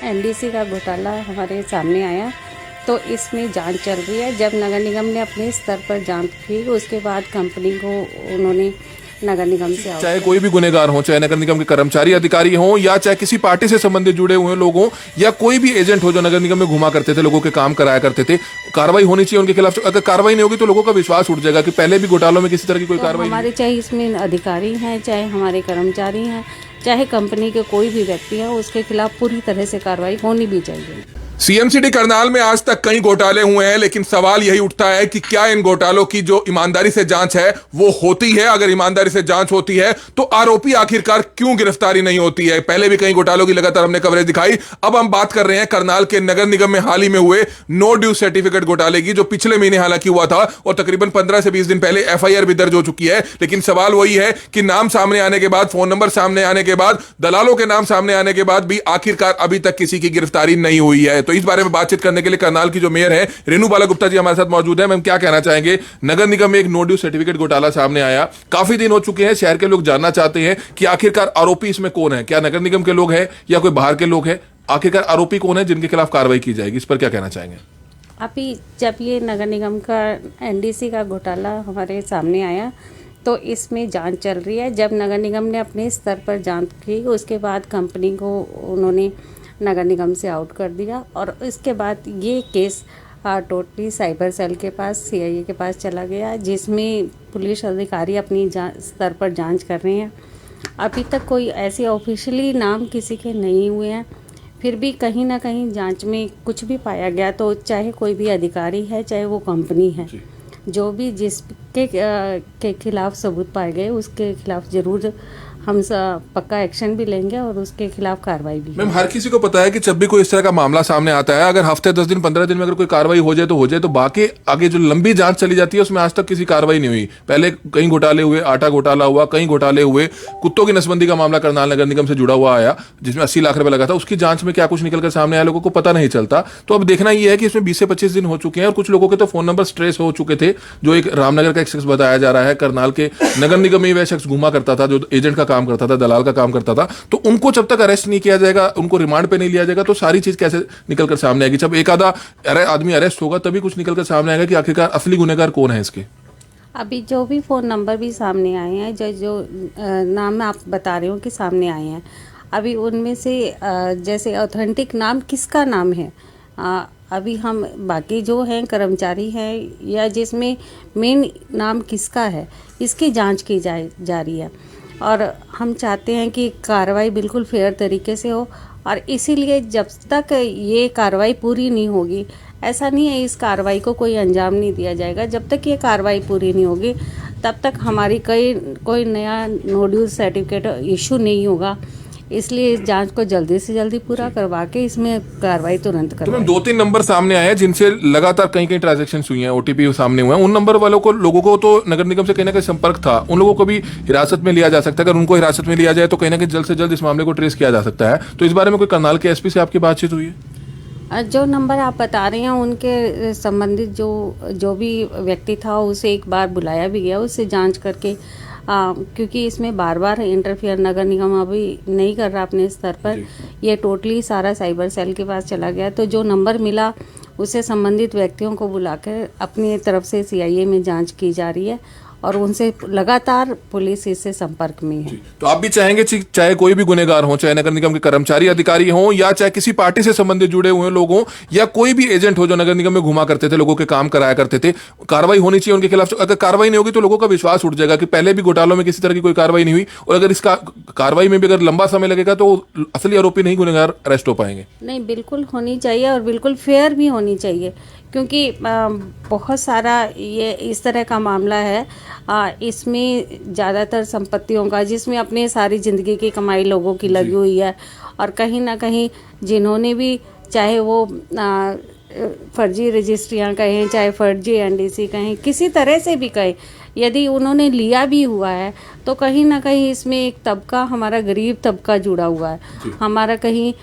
NDC का घोटाला हमारे सामने आया तो इसमें जांच चल रही है। जब नगर निगम ने अपने स्तर पर जांच की उसके बाद कंपनी को उन्होंने नगर निगम से चाहे कोई भी गुनेगार हो, चाहे नगर निगम के कर्मचारी अधिकारी हो या चाहे किसी पार्टी से संबंधित जुड़े हुए लोग हों या कोई भी एजेंट हो जो नगर निगम में घुमा करते थे, लोगों के काम कराया करते थे, कार्रवाई होनी चाहिए उनके खिलाफ। अगर कार्रवाई नहीं होगी तो लोगों का विश्वास उठ जाएगा कि पहले भी घोटालों में किसी तरह की कोई कार्रवाई हमारे चाहे इसमें अधिकारी हैं, चाहे हमारे कर्मचारी हैं, चाहे कंपनी के कोई भी व्यक्ति है, उसके खिलाफ पूरी तरह से कार्रवाई होनी भी चाहिए। सीएमसीडी करनाल में आज तक कई घोटाले हुए हैं, लेकिन सवाल यही उठता है कि क्या इन घोटालों की जो ईमानदारी से जांच है वो होती है? अगर ईमानदारी से जांच होती है तो आरोपी आखिरकार क्यों गिरफ्तारी नहीं होती है? पहले भी कई घोटालों की लगातार हमने कवरेज दिखाई। अब हम बात कर रहे हैं करनाल के नगर निगम में हाल ही में हुए नो ड्यू सर्टिफिकेट घोटाले की, जो पिछले महीने हालांकि हुआ था और तकरीबन 15 से 20 दिन पहले एफआईआर भी दर्ज हो चुकी है। लेकिन सवाल वही है कि नाम सामने आने के बाद, फोन नंबर सामने आने के बाद, दलालों के नाम सामने आने के बाद भी आखिरकार अभी तक किसी की गिरफ्तारी नहीं हुई है। तो इस बारे में बातचीत करने के लिए करनाल की जो मेयर है रेणु बाला गुप्ता जी हमारे साथ मौजूद है। मैम, क्या कहना चाहेंगे? नगर निगम में एक नो ड्यू सर्टिफिकेट घोटाला सामने आया, काफी दिन हो चुके हैं, शहर के लोग जानना चाहते हैं कि आखिरकार आरोपी इसमें कौन है? क्या नगर निगम के लोग हैं या कोई बाहर के लोग हैं? आखिरकार आरोपी कौन है जिनके खिलाफ कार्रवाई की जाएगी? इस पर क्या कहना चाहेंगे? अभी जब ये नगर निगम का एनडीसी का घोटाला हमारे सामने आया तो इसमें जांच चल रही है। जब नगर निगम ने अपने स्तर पर जांच की उसके बाद कंपनी को उन्होंने नगर निगम से आउट कर दिया और इसके बाद ये केस टोटली साइबर सेल के पास, सीआईए के पास चला गया, जिसमें पुलिस अधिकारी अपनी स्तर पर जांच कर रहे हैं। अभी तक कोई ऐसे ऑफिशियली नाम किसी के नहीं हुए हैं, फिर भी कहीं ना कहीं जांच में कुछ भी पाया गया तो चाहे कोई भी अधिकारी है, चाहे वो कंपनी है, जो भी जिसके के खिलाफ सबूत पाए गए उसके खिलाफ जरूर हम पक्का एक्शन भी लेंगे और उसके खिलाफ कार्रवाई भी। मैम, हर किसी को पता है कि जब भी कोई इस तरह का मामला सामने आता है, अगर हफ्ते 10 दिन 15 दिन में अगर कोई कार्रवाई हो जाए तो हो जाए, तो बाकी आगे जो लंबी जांच चली जाती है उसमें आज तक किसी कार्रवाई नहीं हुई। पहले कई घोटाले हुए, आटा घोटाला हुआ, कई घोटाले हुए, कुत्तों की नसबंदी का मामला करनाल नगर निगम से जुड़ा हुआ आया जिसमें 80 लाख रुपए लगा था, उसकी जांच में क्या कुछ निकलकर सामने आया लोगों को पता नहीं चलता। तो अब देखना यह है कि इसमें 20 से 25 दिन हो चुके हैं और कुछ लोगों के तो फोन नंबर ट्रेस हो चुके थे। जो एक रामनगर का एक शख्स बताया जा रहा है, करनाल के नगर निगम में वह शख्स घुमा करता था, जो एजेंट का काम करता था, दलाल का काम करता था। तो उनको जब तक अरेस्ट नहीं किया जाएगा, उनको रिमांड पे नहीं लिया जाएगा, तो सारी चीज कैसे निकलकर सामने आएगी? जब एक आधा आदमी अरेस्ट होगा तभी कुछ निकलकर सामने आएगा कि आखिरकार असली गुनहगार कौन है इसके। अभी जो भी फ़ोन नंबर भी सामने आए हैं, जो नाम आप बता रहे हो कि सामने आए हैं, अभी उनमें से जैसे ऑथेंटिक नाम किसका नाम है, अभी हम बाकी जो हैं कर्मचारी हैं या जिसमें मेन नाम किसका है, इसकी जांच की जा रही है। और हम चाहते हैं कि कार्रवाई बिल्कुल फेयर तरीके से हो और इसीलिए जब तक ये कार्रवाई पूरी नहीं होगी, ऐसा नहीं है इस कार्रवाई को कोई अंजाम नहीं दिया जाएगा, जब तक ये कार्रवाई पूरी नहीं होगी तब तक हमारी कोई नया नो ड्यू सर्टिफिकेट इशू नहीं होगा। इसलिए इस जांच को जल्दी से जल्दी पूरा करवा के इसमें कार्रवाई तुरंत करें। तो मैम, 2-3 नंबर सामने आए हैं जिनसे लगातार कई ट्रांजैक्शन हुई हैं, ओटीपी सामने हुए हैं। उन नंबर वालों को, लोगों को तो नगर निगम से कहीं ना कहीं संपर्क था, उन लोगों को भी हिरासत में लिया जा सकता है। अगर उनको हिरासत में लिया जाए तो कहीं ना कहीं जल्द से जल्द इस मामले को ट्रेस किया जा सकता है। तो इस बारे में कोई करनाल के एसपी से आपकी बातचीत हुई है? जो नंबर आप बता रहे हैं उनके संबंधित जो भी व्यक्ति था उसे एक बार बुलाया भी गया, उससे जांच करके क्योंकि इसमें बार बार इंटरफियर नगर निगम अभी नहीं कर रहा अपने स्तर पर, ये टोटली सारा साइबर सेल के पास चला गया। तो जो नंबर मिला उससे संबंधित व्यक्तियों को बुलाकर अपनी तरफ से सीआईए में जांच की जा रही है और उनसे लगातार पुलिस इससे संपर्क में है। तो आप भी चाहेंगे चाहे कोई भी गुनेगार हो, चाहे नगर निगम के कर्मचारी अधिकारी हों या चाहे किसी पार्टी से संबंधित जुड़े हुए लोग हों या कोई भी एजेंट हो जो नगर निगम में घुमा करते थे, लोगों के काम कराया करते थे, कार्रवाई होनी चाहिए उनके खिलाफ। अगर कार्रवाई नहीं होगी तो लोगों का विश्वास उठ जाएगा कि पहले भी घोटालों में किसी तरह की कोई कार्रवाई नहीं हुई और अगर इस कार्रवाई में भी अगर लंबा समय लगेगा तो असली आरोपी नहीं गुनेगार अरेस्ट हो पाएंगे। नहीं, बिल्कुल होनी चाहिए और बिल्कुल फेयर भी होनी चाहिए, क्योंकि बहुत सारा ये इस तरह का मामला है, इसमें ज़्यादातर संपत्तियों का, जिसमें अपने सारी ज़िंदगी की कमाई लोगों की लगी हुई है और कहीं ना कहीं जिन्होंने भी, चाहे वो फर्जी रजिस्ट्रियाँ कहें, चाहे फर्जी एनडीसी कहें, किसी तरह से भी कहें, यदि उन्होंने लिया भी हुआ है तो कहीं ना कहीं इसमें एक तबका, हमारा गरीब तबका जुड़ा हुआ है, हमारा कहीं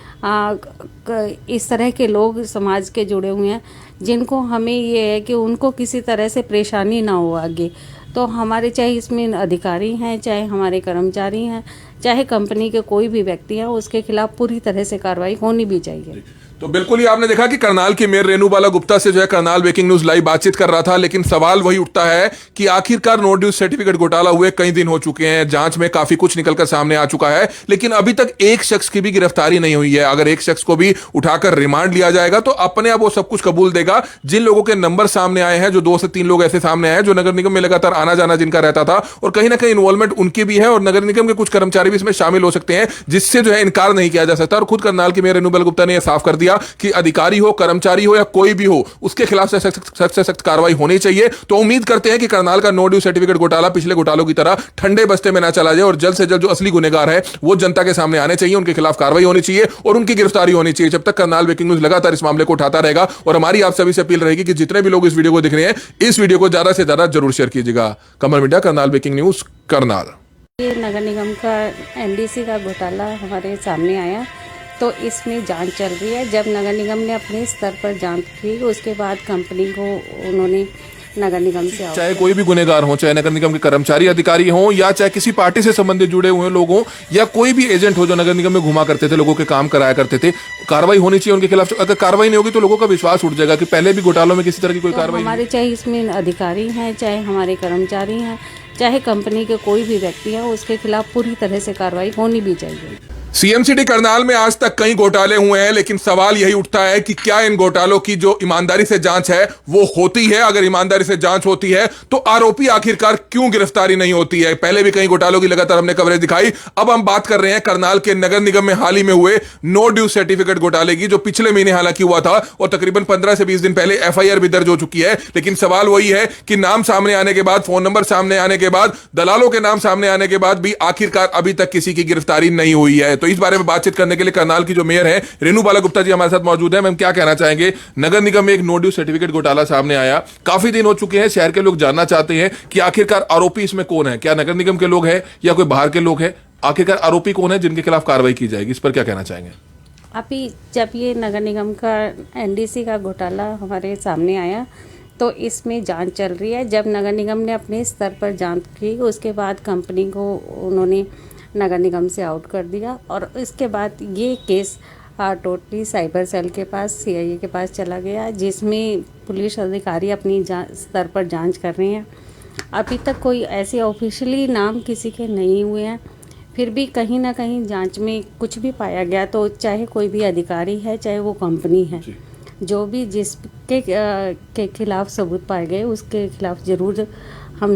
इस तरह के लोग समाज के जुड़े हुए हैं जिनको हमें ये है कि उनको किसी तरह से परेशानी ना हो आगे। तो हमारे चाहे इसमें अधिकारी हैं, चाहे हमारे कर्मचारी हैं, चाहे कंपनी के कोई भी व्यक्ति है, उसके खिलाफ पूरी तरह से कार्रवाई होनी भी चाहिए। तो बिल्कुल ही आपने देखा कि करनाल की मेयर रेणुबाला गुप्ता से जो है करनाल ब्रेकिंग न्यूज लाइव बातचीत कर रहा था, लेकिन सवाल वही उठता है कि आखिरकार नो ड्यूज सर्टिफिकेट घोटाला हुए कई दिन हो चुके हैं, जांच में काफी कुछ निकलकर सामने आ चुका है, लेकिन अभी तक एक शख्स की भी गिरफ्तारी नहीं हुई है। अगर एक शख्स को भी उठाकर रिमांड लिया जाएगा तो अपने आप वो सब कुछ कबूल देगा। जिन लोगों के नंबर सामने आए हैं, जो 2 से 3 लोग ऐसे सामने आए हैं जो नगर निगम में लगातार आना जाना जिनका रहता था, और कहीं ना कहीं इन्वॉल्वमेंट उनकी भी है, और नगर निगम के कुछ कर्मचारी भी इसमें शामिल हो सकते हैं, जिससे जो है इनकार नहीं किया जा सकता। और खुद करनाल की मेयर रेणुबाला गुप्ता ने यह साफ कर दिया कि अधिकारी हो, कर्मचारी हो या कोई भी हो, उसके खिलाफ सख्त से सख्त कार्रवाई होनी चाहिए। तो उम्मीद करते हैं कि करनाल का नो ड्यू सर्टिफिकेट घोटाला पिछले घोटालों की तरह ठंडे बस्ते में ना चला जाए, और जल्द से जल्द जो असली गुनेगार है वो जनता के सामने आने चाहिए, उनके खिलाफ कार्रवाई होनी चाहिए और उनकी गिरफ्तारी होनी चाहिए। जब तक करनाल ब्रेकिंग न्यूज लगातार इस मामले को उठाता रहेगा, और हमारी आप सभी से अपील रहेगी कि जितने भी लोग इस वीडियो को देख रहे हैं, इस वीडियो को ज्यादा से ज्यादा जरूर शेयर कीजिएगा। Kamal media, Karnal breaking news, Karnal. ये नगर निगम का एनडीसी का घोटाला हमारे सामने आया, तो इसमें जांच चल रही है। जब नगर निगम ने अपने स्तर पर जांच की, उसके बाद कंपनी को उन्होंने नगर निगम से चाहे कोई भी गुनेगार हो, चाहे नगर निगम के कर्मचारी अधिकारी हों, या चाहे किसी पार्टी से संबंधित जुड़े हुए लोग हों, या कोई भी एजेंट हो जो नगर निगम में घुमा करते थे, लोगों के काम कराया करते थे, कार्रवाई होनी चाहिए उनके खिलाफ। अगर कार्रवाई नहीं होगी तो लोगों का विश्वास उठ जाएगा कि पहले भी घोटालों में किसी तरह की कोई कार्रवाई हमारे चाहे इसमें अधिकारी हैं, चाहे हमारे कर्मचारी हैं, चाहे कंपनी के कोई भी व्यक्ति है, उसके खिलाफ पूरी तरह से कार्रवाई होनी भी चाहिए। सीएमसीटी करनाल में आज तक कई घोटाले हुए हैं, लेकिन सवाल यही उठता है कि क्या इन घोटालों की जो ईमानदारी से जांच है वो होती है। अगर ईमानदारी से जांच होती है तो आरोपी आखिरकार क्यों गिरफ्तारी नहीं होती है। पहले भी कई घोटालों की लगातार हमने कवरेज दिखाई। अब हम बात कर रहे हैं करनाल के नगर निगम में हाल ही में हुए नो ड्यू सर्टिफिकेट घोटाले की, जो पिछले महीने हालांकि हुआ था और तकरीबन 15 से 20 दिन पहले एफआईआर भी दर्ज हो चुकी है। लेकिन सवाल वही है कि नाम सामने आने के बाद, फोन नंबर सामने आने के बाद, दलालों के नाम सामने आने के बाद भी आखिरकार अभी तक किसी की गिरफ्तारी नहीं हुई है। तो इस बारे में बातचीत करने के लिए करनाल की जो मेयर है रेणुबाला गुप्ता जी हमारे साथ मौजूद है। मैम, क्या कहना चाहेंगे? नगर निगम में एक नो ड्यू सर्टिफिकेट घोटाला सामने आया, काफी दिन हो चुके हैं, शहर के लोग जानना चाहते हैं कि आखिरकार आरोपी इसमें कौन है। क्या नगर निगम के लोग हैं या कोई बाहर के लोग हैं? आखिरकार आरोपी कौन है जिनके खिलाफ कार्रवाई की जाएगी, इस पर क्या कहना चाहेंगे? अभी जब ये नगर निगम का एनडीसी का घोटाला हमारे सामने आया, तो इसमें जांच चल रही है। जब नगर निगम ने अपने स्तर पर जांच की, उसके बाद कंपनी को उन्होंने नगर निगम से आउट कर दिया, और इसके बाद ये केस टोटली साइबर सेल के पास, सीआईए के पास चला गया, जिसमें पुलिस अधिकारी अपनी स्तर पर जांच कर रहे हैं। अभी तक कोई ऐसे ऑफिशियली नाम किसी के नहीं हुए हैं, फिर भी कहीं ना कहीं जांच में कुछ भी पाया गया तो चाहे कोई भी अधिकारी है, चाहे वो कंपनी है, जो भी जिसके के खिलाफ सबूत पाए गए उसके खिलाफ जरूर हम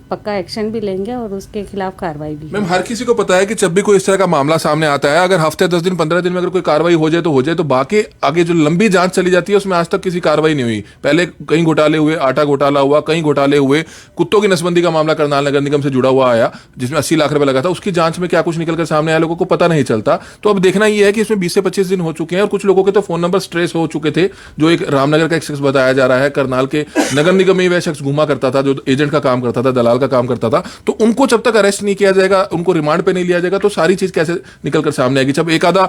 पक्का एक्शन भी लेंगे और उसके खिलाफ कार्रवाई भी। मैम, हर किसी को पता है कि जब भी कोई इस तरह का मामला सामने आता है, अगर हफ्ते 10 दिन 15 दिन में अगर कोई कार्रवाई हो जाए तो हो जाए, तो बाकी आगे जो लंबी जांच चली जाती है उसमें आज तक किसी कार्रवाई नहीं हुई। पहले कई घोटाले हुए, आटा घोटाला हुआ, कई घोटाले हुए, कुत्तों की नसबंदी का मामला करनाल नगर निगम से जुड़ा हुआ आया जिसमें 80 लाख रुपए लगा था, उसकी जांच में क्या कुछ निकलकर सामने आया लोगों को पता नहीं चलता। तो अब देखना यह है कि इसमें 20 से 25 दिन हो चुके हैं और कुछ लोगों के तो फोन नंबर ट्रेस हो चुके थे। जो एक रामनगर का एक शख्स बताया जा रहा है, करनाल के नगर निगम में वह शख्स घुमा करता था, जो एजेंट का काम करता था, दलाल काम करता था। तो उनको जब तक अरेस्ट नहीं किया जाएगा, उनको रिमांड पे नहीं लिया जाएगा, तो सारी चीज कैसे निकलकर सामने आएगी? जब एक आधा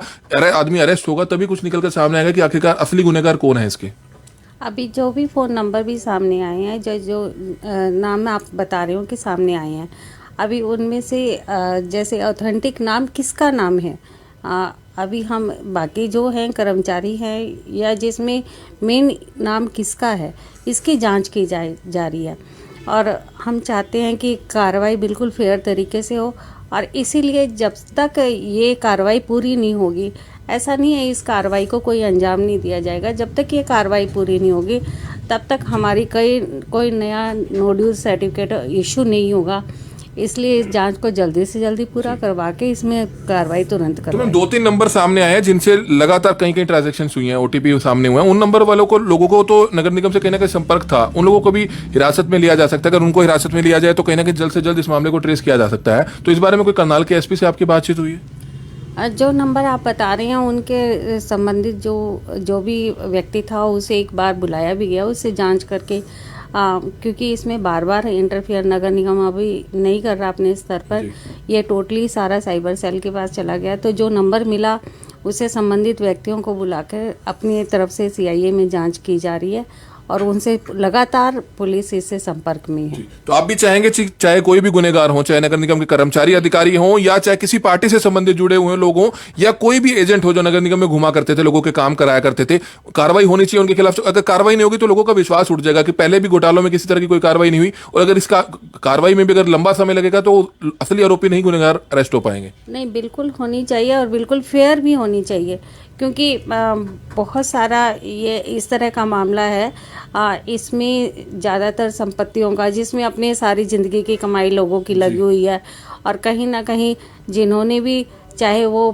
आदमी अरेस्ट होगा तभी कुछ निकलकर सामने आएगा कि आखिरकार असली गुनहगार कौन है इसके। अभी जो भी फ़ोन नंबर भी सामने आए हैं, जो नाम आप बता रहे हो कि सामने आए हैं, अभी उनमें से जैसे ऑथेंटिक नाम किसका नाम है, अभी हम बाकी जो हैं कर्मचारी हैं या जिसमें मेन नाम किसका है, इसकी जांच की जा रही है। और हम चाहते हैं कि कार्रवाई बिल्कुल फेयर तरीके से हो, और इसीलिए जब तक ये कार्रवाई पूरी नहीं होगी, ऐसा नहीं है इस कार्रवाई को कोई अंजाम नहीं दिया जाएगा, जब तक ये कार्रवाई पूरी नहीं होगी तब तक हमारी कोई नया नो ड्यू सर्टिफिकेट इशू नहीं होगा। इसलिए इस जांच को जल्दी से जल्दी पूरा करवा के इसमें कार्रवाई तुरंत करवाएं। तो 2-3 नंबर सामने आए हैं जिनसे लगातार कहीं ट्रांजैक्शंस हुई हैं, ओटीपी सामने हुए हैं। उन नंबर वालों को, लोगों को तो नगर निगम से कहीं ना कहीं संपर्क था, उन लोगों को भी हिरासत में लिया जा सकता है। अगर उनको हिरासत में लिया जाए तो कहीं ना कहीं जल्द से जल्द इस मामले को ट्रेस किया जा सकता है। तो इस बारे में कोई करनाल के एसपी से आपकी बातचीत हुई है? जो नंबर आप बता रहे हैं उनके संबंधित जो भी व्यक्ति था उसे एक बार बुलाया भी गया, उससे जांच करके क्योंकि इसमें बार बार इंटरफियर नगर निगम अभी नहीं कर रहा अपने स्तर पर, ये टोटली सारा साइबर सेल के पास चला गया। तो जो नंबर मिला उसे संबंधित व्यक्तियों को बुलाकर अपनी तरफ से सीआईए में जांच की जा रही है, और उनसे लगातार पुलिस इससे संपर्क में है। तो आप भी चाहेंगे चाहे कोई भी गुनहगार हो, चाहे नगर निगम के कर्मचारी अधिकारी हों या चाहे किसी पार्टी से संबंधित जुड़े हुए लोग हों या कोई भी एजेंट हो जो नगर निगम में घुमा करते थे, लोगों के काम कराया करते थे, कार्रवाई होनी चाहिए उनके खिलाफ। अगर कार्रवाई नहीं होगी तो लोगों का विश्वास उठ जाएगा कि पहले भी घोटालों में किसी तरह की कोई कार्रवाई नहीं हुई, और अगर इसका कार्रवाई में भी अगर लंबा समय लगेगा तो असली आरोपी नहीं गुनहगार अरेस्ट हो पाएंगे। नहीं, बिल्कुल होनी चाहिए और बिल्कुल फेयर भी होनी चाहिए, क्योंकि बहुत सारा ये इस तरह का मामला है। इसमें ज़्यादातर संपत्तियों का, जिसमें अपने सारी ज़िंदगी की कमाई लोगों की लगी हुई है, और कहीं ना कहीं जिन्होंने भी, चाहे वो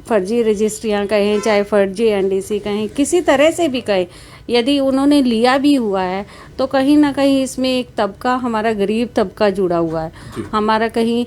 फर्जी रजिस्ट्रियाँ कहें, चाहे फर्जी एनडीसी कहें, किसी तरह से भी कहें, यदि उन्होंने लिया भी हुआ है तो कहीं ना कहीं इसमें एक तबका, हमारा गरीब तबका जुड़ा हुआ है, हमारा कहीं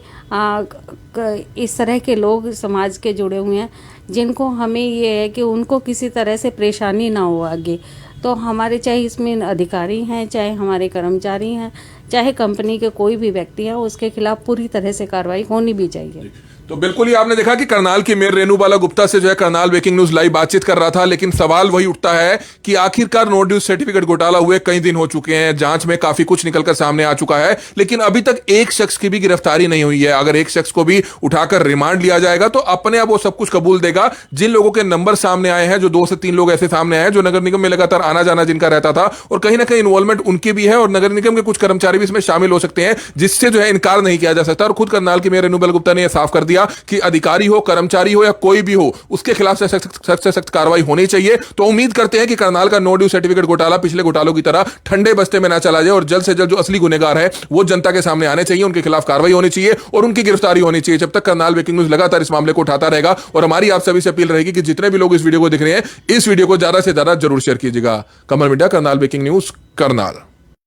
इस तरह के लोग समाज के जुड़े हुए हैं जिनको हमें ये है कि उनको किसी तरह से परेशानी ना हो आगे। तो हमारे, चाहे इसमें अधिकारी हैं, चाहे हमारे कर्मचारी हैं, चाहे कंपनी के कोई भी व्यक्ति है, उसके खिलाफ पूरी तरह से कार्रवाई होनी भी चाहिए। तो बिल्कुल ही आपने देखा कि करनाल की मेयर रेणुबाला गुप्ता से जो है करनाल ब्रेकिंग न्यूज लाइव बातचीत कर रहा था, लेकिन सवाल वही उठता है कि आखिरकार नो ड्यूज सर्टिफिकेट घोटाला हुए कई दिन हो चुके हैं, जांच में काफी कुछ निकलकर सामने आ चुका है, लेकिन अभी तक एक शख्स की भी गिरफ्तारी नहीं हुई है। अगर एक शख्स को भी उठाकर रिमांड लिया जाएगा तो अपने आप वो सब कुछ कबूल देगा। जिन लोगों के नंबर सामने आए हैं, जो 2 से 3 लोग ऐसे सामने आए जो नगर निगम में लगातार आना जाना जिनका रहता था, और कहीं ना कहीं इन्वॉल्वमेंट उनकी भी है, और नगर निगम के कुछ कर्मचारी भी इसमें शामिल हो सकते हैं, जिससे जो है इनकार नहीं किया जा सकता। और खुद करनाल की मेयर रेणुबाला गुप्ता ने यह साफ कर दिया कि अधिकारी हो, कर्मचारी हो या कोई भी हो, उसके खिलाफ सख्त से सख्त कार्रवाई होनी चाहिए। तो उम्मीद करते हैं कि करनाल का नो ड्यू सर्टिफिकेट घोटाला पिछले घोटालों की तरह ठंडे बस्ते में ना चला जाए, और जल्द से जल्द जो असली गुनहगार है वो जनता के सामने आने चाहिए, उनके खिलाफ कार्रवाई होनी चाहिए और उनकी गिरफ्तारी होनी चाहिए। जब तक करनाल ब्रेकिंग न्यूज लगातार इस मामले को उठाता रहेगा, और हमारी आप सभी से अपील रहेगी कि जितने भी लोग इस वीडियो को देख रहे हैं, इस वीडियो को ज्यादा से ज्यादा जरूर शेयर कीजिएगा। Kamal media, Karnal breaking news, Karnal.